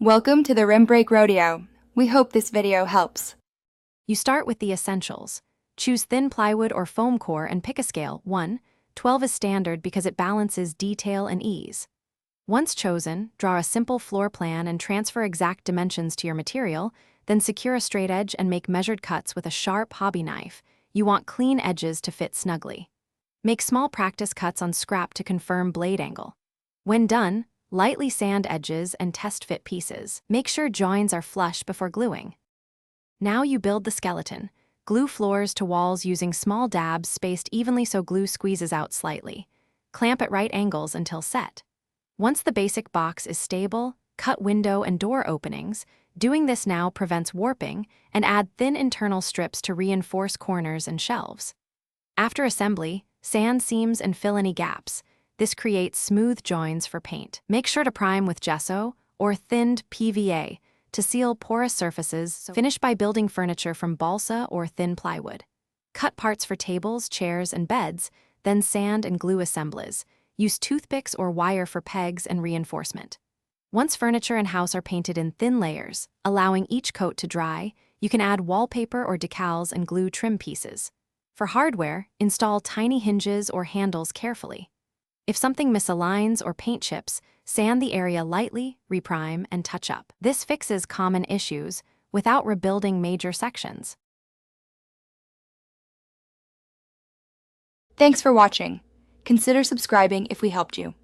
Welcome to the Rim Break Rodeo. We hope this video helps. You start with the essentials. Choose thin plywood or foam core and pick a scale. 1, 12 is standard because it balances detail and ease. Once chosen, draw a simple floor plan and transfer exact dimensions to your material, then secure a straight edge and make measured cuts with a sharp hobby knife. You want clean edges to fit snugly. Make small practice cuts on scrap to confirm blade angle. When done, lightly sand edges and test fit pieces. Make sure joins are flush before gluing. Now you build the skeleton. Glue floors to walls using small dabs spaced evenly so glue squeezes out slightly. Clamp at right angles until set. Once the basic box is stable, cut window and door openings. Doing this now prevents warping, and add thin internal strips to reinforce corners and shelves. After assembly, sand seams and fill any gaps. This creates smooth joins for paint. Make sure to prime with gesso or thinned PVA to seal porous surfaces. Finish by building furniture from balsa or thin plywood. Cut parts for tables, chairs, and beds, then sand and glue assemblies. Use toothpicks or wire for pegs and reinforcement. Once furniture and house are painted in thin layers, allowing each coat to dry, you can add wallpaper or decals and glue trim pieces. For hardware, install tiny hinges or handles carefully. If something misaligns or paint chips, sand the area lightly, reprime, and touch up. This fixes common issues without rebuilding major sections. Thanks for watching. Consider subscribing if we helped you.